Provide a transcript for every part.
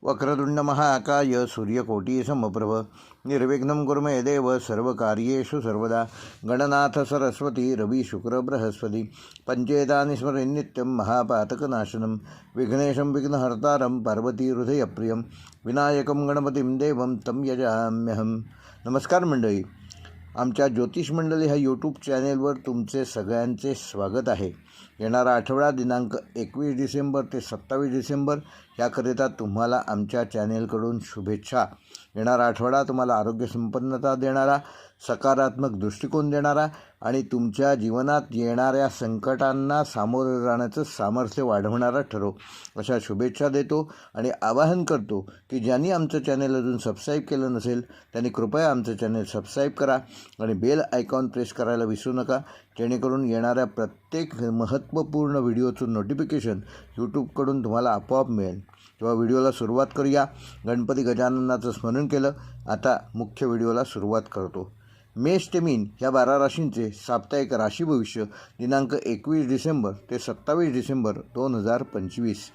वक्रतुंड महाकाय सूर्यकोटी समप्रभ निर्विघ्नं कुरु मे देव सर्वकार्येषु सर्वदा। गणनाथ सरस्वती रवि शुक्र बृहस्पति पंचेतानि स्मरेन्नित्यं महापातकनाशनं विघ्नेशं विघ्नहर्तारं पार्वती हृदयप्रियं विनायकं गणपतिं देवं तं यजाम्यहं। नमस्कार मंडळी, आमच्या ज्योतिष मंडळी ह्या यूट्यूब चॅनेलवर तुमचे सगळ्यांचे स्वागत आहे। येणारा आठवडा दिनांक 21 डिसेंबर ते 27 डिसेंबर याकरिता तुम्हाला आमच्या चॅनेलकडून शुभेच्छा। येणारा आठवडा तुम्हाला आरोग्य संपन्नता देणारा, सकारात्मक दृष्टिकोन देणारा आणि तुमच्या जीवनात येणाऱ्या संकटांना सामोरे जाण्याचं सामर्थ्य वाढवणारा ठरो, अशा शुभेच्छा देतो आणि आवाहन करतो की ज्यांनी आमचं चॅनेल अजून सबस्क्राईब केलं नसेल त्यांनी कृपया आमचं चॅनेल सबस्क्राईब करा आणि बेल आयकॉन प्रेस करायला विसरू नका, जेणेकरून येणाऱ्या प्रत्येक महत्त्वपूर्ण व्हिडिओचं नोटिफिकेशन यूट्यूबकडून तुम्हाला आपोआप मिळेल। तेव्हा व्हिडिओला सुरुवात करूया। गणपती गजाननाचं स्मरण केलं, आता मुख्य व्हिडिओला सुरुवात करतो। मेष ते मीन ह्या 12 राशींचे साप्ताहिक राशी भविष्य दिनांक 21 डिसेंबर ते 27 डिसेंबर 2025।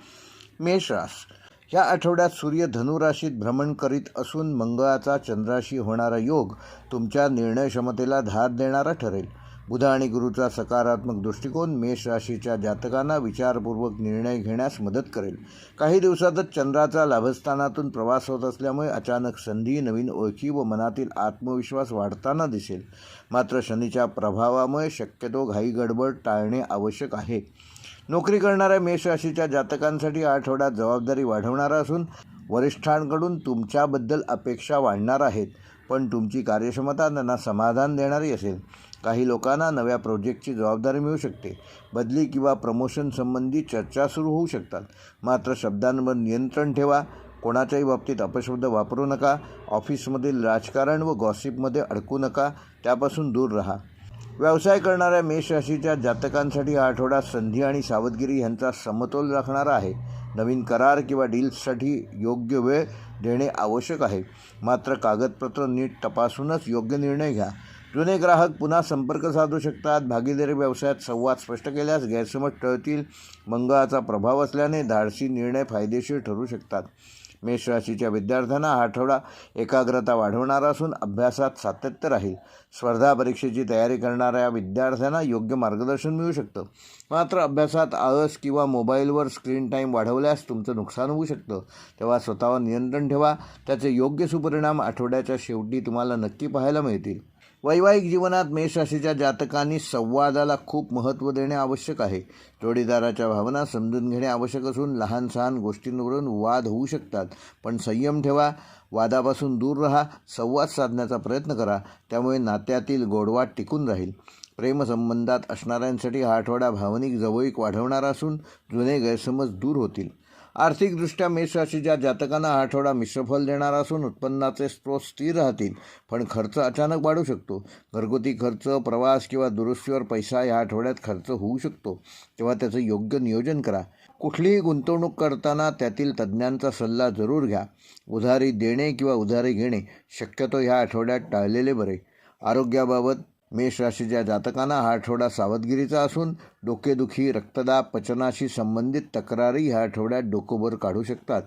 मेष रास ह्या आठवड्यात सूर्य धनु राशीत भ्रमण करीत असून मंगळाचा चंद्राशी होणारा योग तुमच्या निर्णय क्षमतेला धार देणारा ठरेल। बुध आणि गुरुचा सकारात्मक दृष्टिकोन मेष राशीच्या जातकांना विचारपूर्वक निर्णय घेण्यास मदत करेल। काही दिवसातच चंद्राचा लाभस्थानातून प्रवास होत असल्यामुळे अचानक संधी, नवीन ओळखी व मनातील आत्मविश्वास वाढताना दिसेल। मात्र शनीच्या प्रभावामुळे शक्यतो घाई गडबड टाळणे आवश्यक आहे। नोकरी करणाऱ्या मेष राशीच्या जातकांसाठी हा आठवडा जबाबदारी वाढवणारा असून वरिष्ठांकडून तुमच्याबद्दल अपेक्षा वाढणार आहेत, पण तुमची कार्यक्षमता त्यांना समाधान देणारी असेल। काही लोकांना नव्या प्रोजेक्टची जबाबदारी मिळू शकते। बदली किंवा प्रमोशन संबंधी चर्चा सुरू होऊ शकतात। मात्र शब्दांवर नियंत्रण ठेवा, कोणाच्याही बाबतीत अपशब्द वापरू नका। ऑफिसमधील राजकारण व गॉसिपमध्ये अडकू नका, त्यापासून दूर राहा। व्यवसाय करणाऱ्या मेष राशीच्या जातकांसाठी हा आठवडा संधी आणि सावधगिरी यांचा समतोल राखणारा आहे। नवीन करार किंवा डील्ससाठी योग्य वेळ देणे आवश्यक आहे, मात्र कागदपत्र नीट तपासूनच योग्य निर्णय घ्या। जुने ग्राहक पुन्हा संपर्क साधू शकतात। भागीदारी व्यवसायात संवाद स्पष्ट केल्यास गैरसमज टळतील। मंगळाचा प्रभाव असल्याने धाडसी निर्णय फायदेशीर ठरू शकतात। मेष राशीच्या विद्यार्थ्यांना हा आठवडा एकाग्रता वाढवणारा असून अभ्यासात सातत्य राहील। स्पर्धा परीक्षेची तयारी करणाऱ्या विद्यार्थ्यांना योग्य मार्गदर्शन मिळू शकतं, मात्र अभ्यासात आळस किंवा मोबाईलवर स्क्रीन टाईम वाढवल्यास तुमचं नुकसान होऊ शकतं। तेव्हा स्वतःवर नियंत्रण ठेवा, त्याचे योग्य सुपरिणाम आठवड्याच्या शेवटी तुम्हाला नक्की पाहायला मिळतील। वैवाहिक जीवनात मेष राशीच्या जातकांनी संवादाला खूप महत्त्व देणे आवश्यक आहे। जोडीदाराच्या भावना समजून घेणे आवश्यक असून लहान सहान गोष्टींवरून वाद होऊ शकतात, पण संयम ठेवा। वादापासून दूर राहा, संवाद साधण्याचा प्रयत्न करा, त्यामुळे नात्यातील गोडवा टिकून राहील। प्रेमसंबंधात असणाऱ्यांसाठी हा आठवडा भावनिक जवळीक वाढवणारा असून जुने गैरसमज दूर होतील। आर्थिकदृष्ट्या मेष राशीच्या जातकांना हा आठवडा मिश्रफल देणारा असून उत्पन्नाचे स्रोत स्थिर राहतील, पण खर्च अचानक वाढू शकतो। घरगुती खर्च, प्रवास किंवा दुरुस्तीवर पैसा या आठवड्यात खर्च होऊ शकतो, तेव्हा त्याचं योग्य नियोजन करा। कुठलीही गुंतवणूक करताना त्यातील तज्ज्ञांचा सल्ला जरूर घ्या। उधारी देणे किंवा उधारी घेणे शक्यतो ह्या आठवड्यात टाळलेले बरे। आरोग्याबाबत मेष राशीच्या जातकांना हा आठवडा सावधगिरीचा असून डोकेदुखी, रक्तदाब, पचनाशी संबंधित तक्रारी ह्या आठवड्यात डोकोबर काढू शकतात।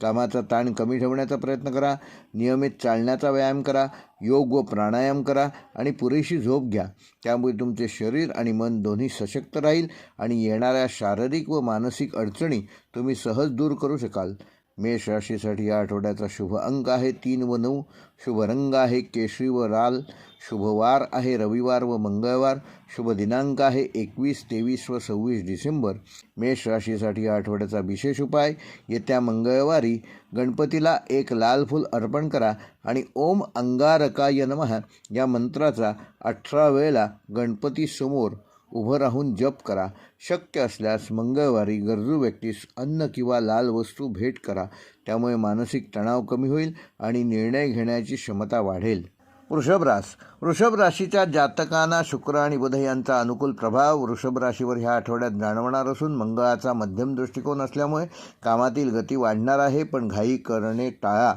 कामाचा ताण कमी ठेवण्याचा प्रयत्न करा। नियमित चालण्याचा व्यायाम करा, योग व प्राणायाम करा आणि पुरेशी झोप घ्या। त्यामुळे तुमचे शरीर आणि मन दोन्ही सशक्त राहील आणि येणाऱ्या शारीरिक व मानसिक अडचणी तुम्ही सहज दूर करू शकाल। मेष राशीसाठी या आठवड्याचा शुभ अंक आहे 3 व 9। शुभ रंग आहे केशरी व लाल। शुभ वार आहे रविवार व मंगळवार। शुभ दिनांक आहे 21, 23 व 26 डिसेंबर। मेष राशीसाठी या आठवड्याचा विशेष उपाय, येत्या मंगळवारी गणपतीला एक लाल फूल अर्पण करा आणि ओम अंगारकाय नमः या मंत्राचा 18 वेळेला गणपतीसमोर उभं राहून जप करा। शक्य असल्यास मंगळवारी गरजू व्यक्तीस अन्न किंवा लाल वस्तू भेट करा, त्यामुळे मानसिक तणाव कमी होईल आणि निर्णय घेण्याची क्षमता वाढेल। वृषभ राशीच्या जातकांना शुक्र आणि बुध यांचा अनुकूल प्रभाव वृषभ राशीवर ह्या आठवड्यात जाणवणार असून मंगळाचा मध्यम दृष्टिकोन असल्यामुळे कामातील गती वाढणार आहे, पण घाई करणे टाळा।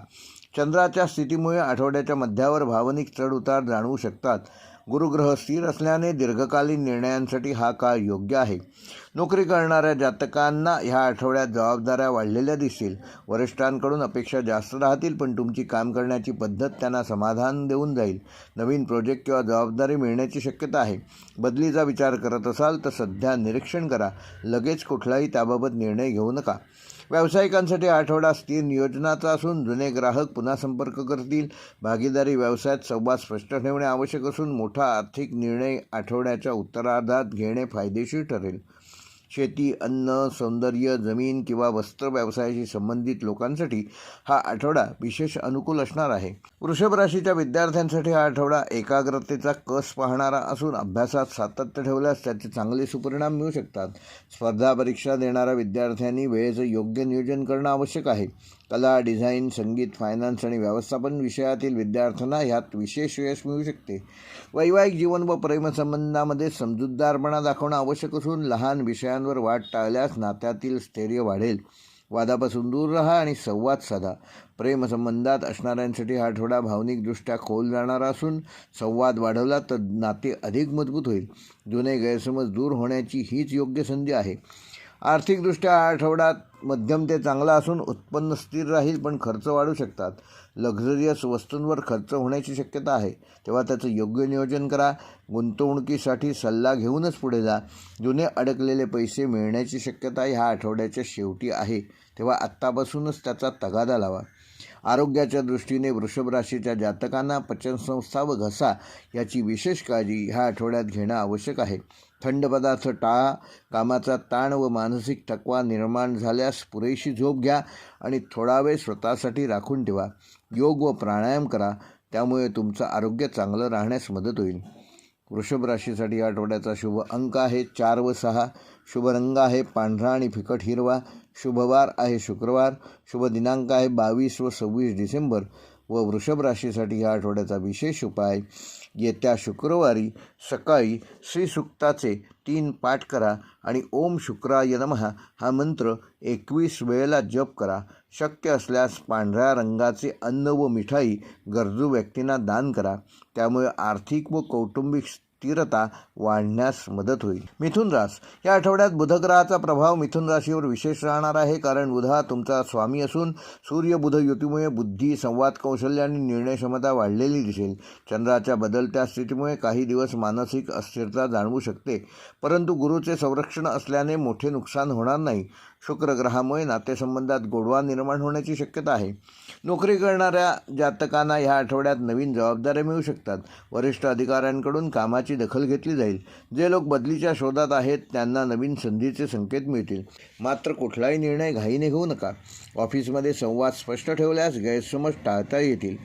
चंद्राच्या स्थितीमुळे आठवड्याच्या मध्यावर भावनिक चढउतार जाणवू शकतात। गुरुग्रह स्थिर असल्याने दीर्घकालीन निर्णयांसाठी हा काळ योग्य आहे. नोकरी करणाऱ्या जातकांना ह्या आठवड्यात जबाबदाऱ्या वाढलेल्या दिसतील. वरिष्ठांकडून अपेक्षा जास्त राहतील, पण तुमची काम करण्याची पद्धत त्यांना समाधान देऊन जाईल. नवीन प्रोजेक्ट किंवा जबाबदारी मिळण्याची शक्यता आहे. बदलीचा विचार करत असाल तर सध्या निरीक्षण करा. लगेच कुठलाही त्याबाबत निर्णय घेऊ नका. व्यावसायिकांसाठी आठवडा स्थिर नियोजनाचा असून जुने ग्राहक पुन्हा संपर्क करतील. भागीदारी व्यवसायात संवाद स्पष्ट ठेवणे आवश्यक असून मोठा आर्थिक निर्णय आठवड्याच्या उत्तरार्धात घेणे फायदेशीर ठरेल. शेती, अन्न, सौंदर्य, जमीन किंवा वस्त्र व्यवसायाशी संबंधित लोकांसाठी हा आठवडा विशेष अनुकूल असणार आहे. वृषभ राशीच्या विद्यार्थ्यांसाठी हा आठवडा एकाग्रतेचा कस पाहणारा असून अभ्यासात सातत्य ठेवल्यास त्याचे चांगले सुपरिणाम मिळू शकतात. स्पर्धा परीक्षा देणाऱ्या विद्यार्थ्यांनी वेळेचं योग्य नियोजन करणं आवश्यक आहे. कला, डिझाईन, संगीत, फायनान्स आणि व्यवस्थापन विषयातील विद्यार्थ्यांना ह्यात विशेष यश मिळू शकते. वैवाहिक जीवन व प्रेमसंबंधामध्ये समजूतदारपणा दाखवणं आवश्यक असून लहान विषयांवर वाद टाळल्यास नात्यातील स्थैर्य वाढेल. वादापासून दूर राहा आणि संवाद साधा. प्रेमसंबंधात असणाऱ्यांसाठी हा आठवडा भावनिकदृष्ट्या खोल जाणारा असून संवाद वाढवला तर नाते अधिक मजबूत होईल. जुने गैरसमज दूर होण्याची हीच योग्य संधी आहे. आर्थिकदृष्ट्या हा आठवडा मध्यम ते चांगला असून उत्पन्न स्थिर राहील, पण खर्च वाढू शकतात. लक्झरियस वस्तूंवर खर्च होण्याची शक्यता आहे, तेव्हा त्याचं योग्य नियोजन करा. गुंतवणुकीसाठी सल्ला घेऊनच पुढे जा. जुने अडकलेले पैसे मिळण्याची शक्यता ह्या आठवड्याच्या शेवटी आहे, तेव्हा आत्तापासूनच त्याचा तगादा लावा. आरोग्याच्या दृष्टीने वृषभ राशीच्या जातकांना पचनसंस्था व घसा याची विशेष काळजी ह्या आठवड्यात घेणं आवश्यक आहे. थंड पदार्थ टाळा. कामाचा ताण व मानसिक थकवा निर्माण झाल्यास पुरेशी झोप घ्या आणि थोडा वेळ स्वतःसाठी राखून ठेवा. योग व प्राणायाम करा, त्यामुळे तुमचं आरोग्य चांगलं राहण्यास मदत होईल. वृषभ राशीसाठी या आठवड्याचा शुभ अंक आहे 4 व 6. शुभ रंग आहे पांढरा आणि फिकट हिरवा. शुभवार आहे शुक्रवार. शुभ दिनांक आहे 22 व 26 डिसेंबर. व वृषभ राशीसाठी या आठवड्याचा विशेष उपाय, येत्या शुक्रवारी सकाळी श्रीसूक्ताचे 3 पाठ करा आणि ओम शुक्राय नमः हा मंत्र 21 वेळेला जप करा. शक्य असल्यास पांढऱ्या रंगाचे अन्न व मिठाई गरजू व्यक्तींना दान करा, त्यामुळे आर्थिक व कौटुंबिक स्थिरता वाढण्यास मदत होईल. मिथुन रास या आठवड्यात बुधग्रहाचा प्रभाव मिथुन राशीवर विशेष राहणार आहे, कारण बुध हा तुमचा स्वामी असून सूर्य बुध युतीमुळे बुद्धी, संवाद कौशल्य आणि निर्णय क्षमता वाढलेली दिसेल. चंद्राच्या बदलत्या स्थितीमुळे काही दिवस मानसिक अस्थिरता जाणवू शकते, परंतु गुरुचे संरक्षण असल्याने मोठे नुकसान होणार नाही. शुक्र ग्रहामुळे नातेसंबंधात गोडवा निर्माण होण्याची शक्यता आहे. नोकरी करणाऱ्या जातकांना ह्या आठवड्यात नवीन जबाबदाऱ्या मिळू शकतात. वरिष्ठ अधिकाऱ्यांकडून कामाची दखल घेतली जाईल. जे लोक बदलीच्या शोधात आहेत त्यांना नवीन संधीचे संकेत मिळतील. मात्र कुठलाही निर्णय घाईने घेऊ नका. ऑफिसमध्ये संवाद स्पष्ट ठेवल्यास गैरसमज टाळता येतील.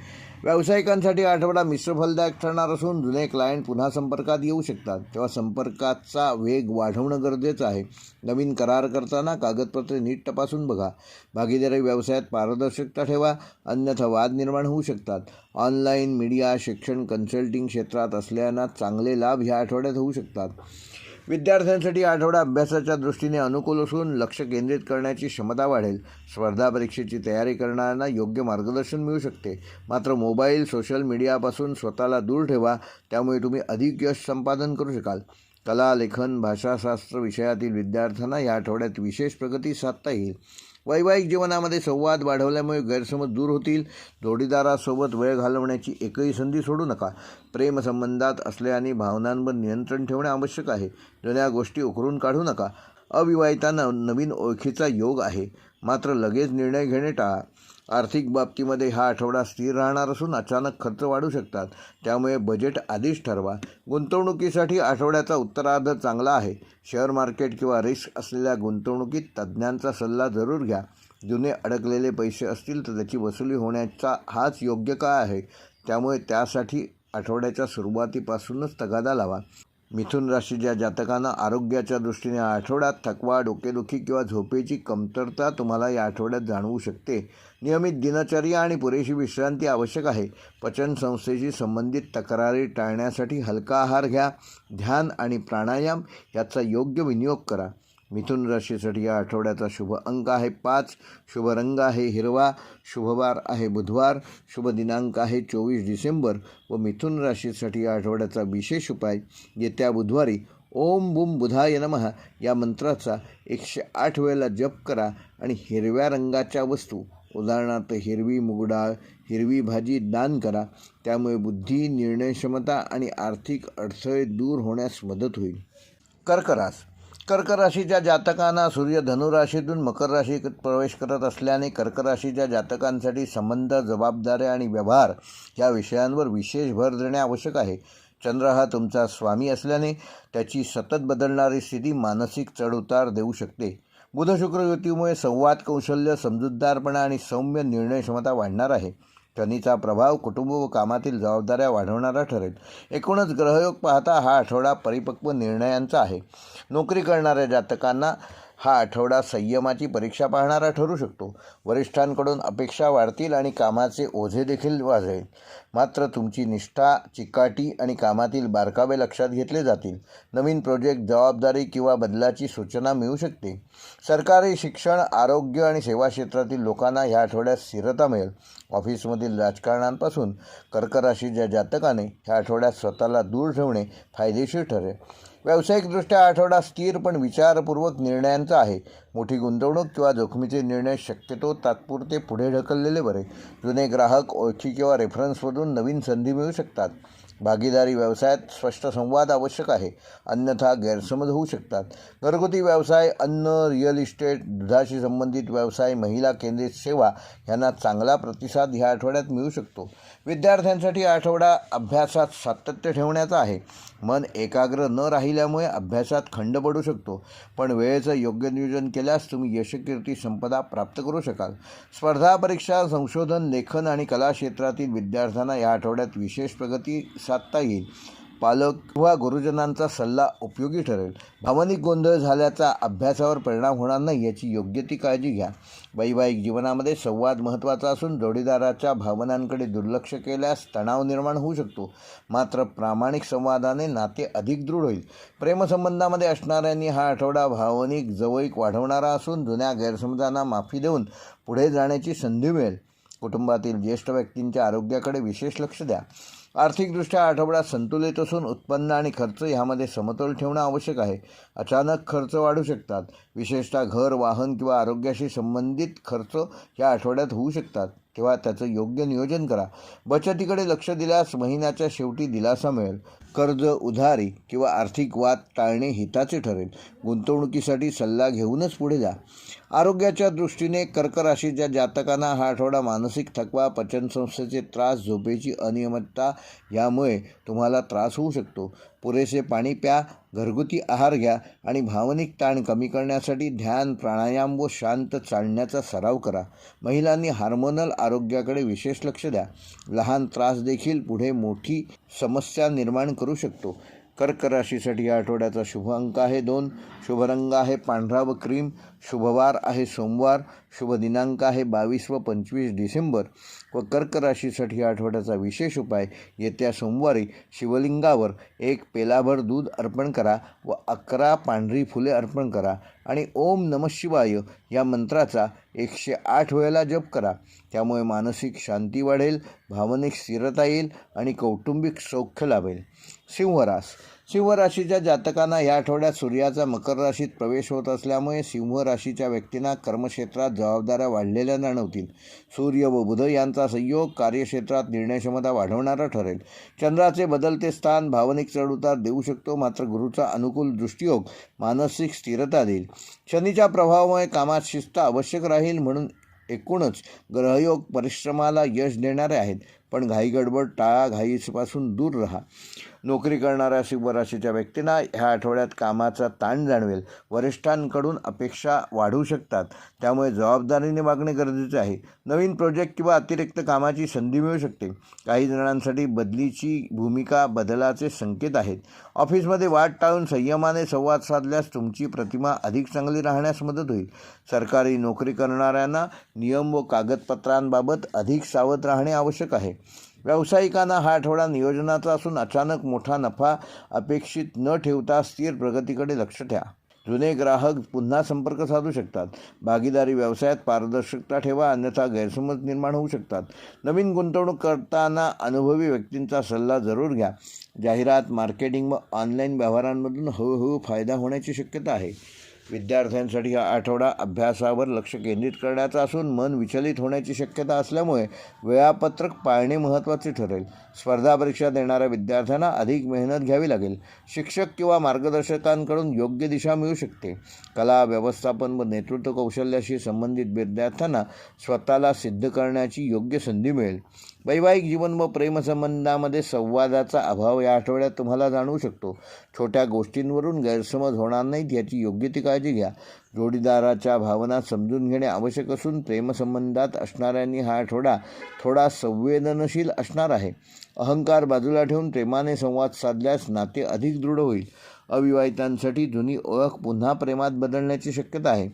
व्यावसायिकांसाठी आठवडा मिश्र फलदायक ठरणार असून जुने क्लायंट पुन्हा संपर्कात येऊ शकतात, तेव्हा संपर्काचा वेग वाढवणं गरजेचं आहे. नवीन करार करताना कागदपत्रे नीट तपासून बघा. भागीदारी व्यवसायात पारदर्शकता ठेवा, अन्यथा वाद निर्माण होऊ शकतात. ऑनलाईन, मीडिया, शिक्षण, कन्सल्टिंग क्षेत्रात असलेल्यांना चांगले लाभ ह्या आठवड्यात होऊ शकतात. विद्यार्थ्यांसाठी आठवडा अभ्यासाच्या दृष्टीने अनुकूल असून लक्ष केंद्रित करण्याची क्षमता वाढेल. स्पर्धा परीक्षेची तयारी करणाऱ्यांना योग्य मार्गदर्शन मिळू शकते. मात्र मोबाईल, सोशल मीडियापासून स्वतःला दूर ठेवा, त्यामुळे तुम्ही अधिक यश संपादन करू शकाल. कला, लेखन, भाषाशास्त्र विषयातील विद्यार्थ्यांना या आठवड्यात विशेष प्रगती साधता येईल. वैवाहिक जीवनामध्ये संवाद वाढवल्यामुळे गैरसमज दूर होतील. जोडीदारासोबत वेळ घालवण्याची एकही संधी सोडू नका. प्रेमसंबंधात असलेल्यांनी भावनांवर नियंत्रण ठेवणे आवश्यक आहे. जुन्या गोष्टी उकरून काढू नका. अविवाहितांना नवीन ओळखीचा योग आहे, मात्र लगेच निर्णय घेणे टाळा. आर्थिक बाबतीमध्ये हा आठवडा स्थिर राहणार असून अचानक खर्च वाढू शकतात, त्यामुळे बजेट आधीच ठरवा. गुंतवणुकीसाठी आठवड्याचा उत्तरार्ध चांगला आहे. शेअर मार्केट किंवा रिस्क असलेल्या गुंतवणुकीत तज्ज्ञांचा सल्ला जरूर घ्या. जुने अडकलेले पैसे असतील तर त्याची वसुली होण्याचा हाच योग्य काळ आहे, त्यामुळे त्यासाठी आठवड्याच्या सुरुवातीपासूनच तगादा लावा. मिथुन राशीच्या जातकांना आरोग्याच्या दृष्टीने आठवड्यात थकवा, डोकेदुखी किंवा झोपेची कमतरता तुम्हाला या आठवड्यात जाणवू शकते. नियमित दिनचर्या आणि पुरेशी विश्रांती आवश्यक आहे. पचनसंस्थेशी संबंधित तक्रारी टाळण्यासाठी हलका आहार घ्या. ध्यान आणि प्राणायाम याचा योग्य विनियोग करा. मिथुन राशीसाठी या आठवड्याचा शुभ अंक आहे 5, शुभ रंग आहे हिरवा, शुभवार आहे बुधवार, शुभ दिनांक आहे 24 डिसेंबर व मिथुन राशीसाठी या आठवड्याचा विशेष उपाय येत्या बुधवारी ओम बुम बुधाय नमः या मंत्राचा 108 वेळेला जप करा आणि हिरव्या रंगाच्या वस्तू उदाहरणार्थ हिरवी मूगडाळ, हिरवी भाजी दान करा. त्यामुळे बुद्धी, निर्णयक्षमता आणि आर्थिक अडथळे दूर होण्यास मदत होईल. कर्क राशीच्या जातकांना सूर्य धनुराशीतून मकर राशीत प्रवेश करत असल्याने कर्क राशीच्या जातकांसाठी संबंध, जबाबदाऱ्या आणि व्यवहार या विषयांवर विशेष भर देणे आवश्यक आहे. चंद्र हा तुमचा स्वामी असल्याने त्याची सतत बदलणारी स्थिती मानसिक चढउतार देऊ शकते. बुध शुक्र युतीमुळे संवाद कौशल्य, समजूतदारपणा आणि सौम्य निर्णय क्षमता वाढणार आहे. शनीचा प्रभाव कुटुंब व कामातील जबाबदाऱ्या वाढवणारा ठरेल. एकूणच ग्रहयोग पाहता हा आठवडा परिपक्व निर्णयांचा आहे. नोकरी करणाऱ्या जातकांना हा आठवडा संयमाची परीक्षा पाहणारा ठरू शकतो. वरिष्ठांकडून अपेक्षा वाढतील आणि कामाचे ओझे देखील वाढेल. मात्र तुमची निष्ठा, चिकाटी आणि कामातील बारकावे लक्षात घेतले जातील. नवीन प्रोजेक्ट, जबाबदारी किंवा बदलाची सूचना मिळू शकते. सरकारी, शिक्षण, आरोग्य आणि सेवा क्षेत्रातील लोकांना ह्या आठवड्यात स्थिरता मिळेल. ऑफिसमधील राजकारणांपासून कर्क राशीच्या जातकाने ह्या आठवड्यात स्वतःला दूर ठेवणे फायदेशीर ठरेल. व्यावसायिकदृष्ट्या आठवडा स्थिर पण विचारपूर्वक निर्णयांचा आहे. मोठी गुंतवणूक किंवा जोखमीचे निर्णय शक्यतो तात्पुरते पुढे ढकललेले बरे. जुने ग्राहक, ओळखी किंवा रेफरन्समधून नवीन संधी मिळू शकतात. भागीदारी व्यवसायात स्पष्ट संवाद आवश्यक आहे, अन्यथा गैरसमज होऊ शकतात. घरगुती व्यवसाय, अन्न, रिअल इस्टेट, दुधाशी संबंधित व्यवसाय, महिला केंद्रित सेवा यांना चांगला प्रतिसाद ह्या आठवड्यात मिळू शकतो. विद्यार्थ्यांसाठी आठवडा अभ्यासात सातत्य ठेवण्याचा आहे. मन एकाग्र न राहिल्यामुळे अभ्यासात खंड पडू शकतो, पण वेळेचं योग्य नियोजन केल्यास तुम्ही यशकीर्ती संपदा प्राप्त करू शकाल. स्पर्धा परीक्षा, संशोधन, लेखन आणि कला क्षेत्रातील विद्यार्थ्यांना या आठवड्यात विशेष प्रगती साधता येईल. पालक किंवा गुरुजनांचा सल्ला उपयोगी ठरेल. भावनिक गोंधळ झाल्याचा अभ्यासावर परिणाम होणार नाही याची योग्य ती काळजी घ्या. वैवाहिक जीवनामध्ये संवाद महत्त्वाचा असून जोडीदाराच्या भावनांकडे दुर्लक्ष केल्यास तणाव निर्माण होऊ शकतो. मात्र प्रामाणिक संवादाने नाते अधिक दृढ होईल. प्रेमसंबंधामध्ये असणाऱ्यांनी हा आठवडा भावनिक जवळीक वाढवणारा असून जुन्या गैरसमजांना माफी देऊन पुढे जाण्याची संधी मिळेल. कुटुंबातील ज्येष्ठ व्यक्तींच्या आरोग्याकडे विशेष लक्ष द्या. आर्थिकदृष्ट्या आठवडा संतुलित असून उत्पन्न आणि खर्च यामध्ये समतोल ठेवणं आवश्यक आहे. अचानक खर्च वाढू शकतात. विशेषतः घर, वाहन किंवा आरोग्याशी संबंधित खर्च या आठवड्यात होऊ शकतात, तेव्हा त्याचं योग्य नियोजन करा. बचतीकडे लक्ष दिल्यास महिन्याच्या शेवटी दिलासा मिळेल. कर्ज, उधारी किंवा आर्थिक वाद टाळणे हिताचे ठरेल. गुंतवणुकीसाठी सल्ला घेऊनच पुढे जा. आरोग्याच्या दृष्टीने कर्क राशीच्या जातकांना हा आठवडा मानसिक थकवा, पचनसंस्थेचे त्रास, झोपेची अनियमितता यामुळे तुम्हाला त्रास होऊ शकतो. पुरेसे पाणी प्या, घरगुती आहार घ्या आणि भावनिक ताण कमी करण्यासाठी ध्यान, प्राणायाम व शांत चालण्याचा सराव करा. महिलांनी हार्मोनल आरोग्याकडे विशेष लक्ष द्या. लहान त्रास देखील पुढे मोठी समस्या निर्माण करू शकतो. कर्क राशीसाठी या आठवड्याचा शुभ अंक आहे 2, शुभ रंग आहे पांढरा व क्रीम, शुभवार आहे सोमवार, शुभ दिनांक आहे 22 व 25 डिसेंबर व कर्क राशीसाठी या आठवड्याचा विशेष उपाय येत्या सोमवारी शिवलिंगावर 1 पेलाभर दूध अर्पण करा व 11 पांढरी फुले अर्पण करा आणि ओम नमः शिवाय या मंत्राचा 108 वेळेला जप करा. त्यामुळे मानसिक शांती वाढेल, भावनिक स्थिरता येईल आणि कौटुंबिक सौख्य लाभेल. सिंह राशीच्या जातकांना या आठवड्यात सूर्याचा मकर राशीत प्रवेश होत असल्यामुळे सिंह राशीच्या व्यक्तींना कर्मक्षेत्रात जबाबदाऱ्या वाढलेल्या जाणवतील. सूर्य व बुध यांचा संयोग कार्यक्षेत्रात निर्णयक्षमता वाढवणारा ठरेल. चंद्राचे बदलते स्थान भावनिक चढउतार देऊ शकतो, मात्र गुरूचा अनुकूल दृष्टियोग मानसिक स्थिरता देईल. शनीच्या प्रभावामुळे कामात शिस्त आवश्यक राहील. म्हणून एकूणच ग्रहयोग परिश्रमाला यश देणारे आहेत, पण घाईगडबड टाळा, घाईपासून दूर राहा. नोकरी करणाऱ्या सिंह राशीच्या व्यक्तींना ह्या आठवड्यात कामाचा ताण जाणवेल. वरिष्ठांकडून अपेक्षा वाढू शकतात, त्यामुळे जबाबदारीने वागणे गरजेचे आहे. नवीन प्रोजेक्ट किंवा अतिरिक्त कामाची संधी मिळू शकते. काही जणांसाठी बदलीची भूमिका बदलाचे संकेत आहेत. ऑफिसमध्ये वाद टाळून संयमाने संवाद साधल्यास तुमची प्रतिमा अधिक चांगली राहण्यास मदत होईल. सरकारी नोकरी करणाऱ्यांना नियम व कागदपत्रांबाबत अधिक सावध राहणे आवश्यक आहे. व्यावसायिकांना हा आठवडा नियोजनाचा असून अचानक मोठा नफा अपेक्षित न ठेवता स्थिर प्रगतीकडे लक्ष ठेवा. जुने ग्राहक पुन्हा संपर्क साधू शकतात. भागीदारी व्यवसायात पारदर्शकता ठेवा, अन्यथा गैरसमज निर्माण होऊ शकतात. नवीन गुंतवणूक करताना अनुभवी व्यक्तींचा सल्ला जरूर घ्या. जाहिरात, मार्केटिंग व ऑनलाईन व्यवहारांमधून हळूहळू फायदा होण्याची शक्यता आहे. विद्यार्थ्यांसाठी हा आठवडा अभ्यासावर लक्ष केंद्रित करण्याचा असून मन विचलित होण्याची शक्यता असल्यामुळे वेळापत्रक पाळणे महत्त्वाचे ठरेल. स्पर्धा परीक्षा देणाऱ्या विद्यार्थ्यांना अधिक मेहनत घ्यावी लागेल. शिक्षक किंवा मार्गदर्शकांकडून योग्य दिशा मिळू शकते. कला, व्यवस्थापन व नेतृत्व कौशल्याशी संबंधित विद्यार्थ्यांना स्वतःला सिद्ध करण्याची योग्य संधी मिळेल. वैवाहिक जीवन व प्रेमसंबंधामध्ये संवादाचा अभाव या आठवड्यात तुम्हाला जाणवू शकतो. छोट्या गोष्टींवरून गैरसमज होणार नाहीत याची योग्य ती काळजी घ्या. जोडीदाराच्या भावना समजून घेणे आवश्यक असून प्रेमसंबंधात असणाऱ्यांनी हा आठवडा थोडा संवेदनशील असणार आहे. अहंकार बाजूला ठेवून प्रेमाने संवाद साधल्यास नाते अधिक दृढ होईल. अविवाहितांसाठी जुनी ओळख पुन्हा प्रेमात बदलण्याची शक्यता आहे.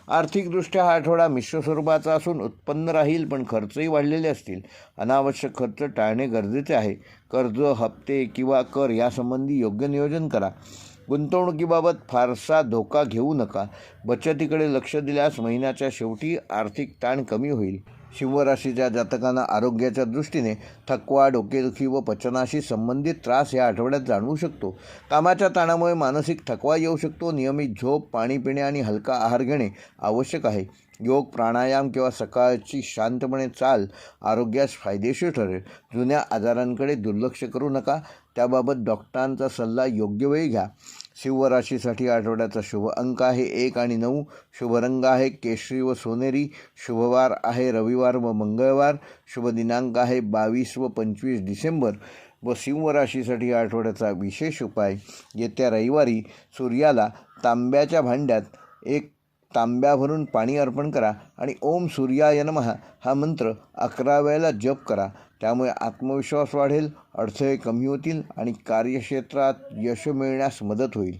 आर्थिकदृष्ट्या हा आठवडा मिश्र स्वरूपाचा असून उत्पन्न राहील पण खर्चही वाढलेले असतील. अनावश्यक खर्च टाळणे गरजेचे आहे. कर्ज, हप्ते किंवा कर यासंबंधी योग्य नियोजन करा. गुंतवणुकीबाबत फारसा धोका घेऊ नका. बचतीकडे लक्ष दिल्यास महिन्याच्या शेवटी आर्थिक ताण कमी होईल. शिवराशीच्या जातकांना आरोग्याच्या दृष्टीने थकवा, डोकेदुखी व पचनाशी संबंधित त्रास या आठवड्यात जाणवू शकतो. कामाच्या ताणामुळे मानसिक थकवा येऊ शकतो. नियमित झोप, पाणी पिणे आणि हलका आहार घेणे आवश्यक आहे. योग, प्राणायाम किंवा सकाळची शांतपणे चाल आरोग्यास फायदेशीर ठरेल. जुन्या आजारांकडे दुर्लक्ष करू नका. त्याबाबत डॉक्टरांचा सल्ला योग्य वेळी घ्या. शिवराशीसाठी आठवड्याचा शुभ अंक आहे 1 आणि 9. शुभ रंग आहे केशरी व सोनेरी. शुभवार आहे रविवार व मंगळवार. शुभ दिनांक आहे 22 व 25 डिसेंबर. व सिंह राशीसाठी आठवड्याचा विशेष उपाय, येत्या रविवारी सूर्याला तांब्याच्या भांड्यात 1 तांब्या भरून पाणी अर्पण करा आणि ओम सूर्याय नमः हा मंत्र 11 वेळेला जप करा. त्यामुळे आत्मविश्वास वाढेल, अडथळे कमी होतील आणि कार्यक्षेत्रात यश मिळण्यास मदत होईल.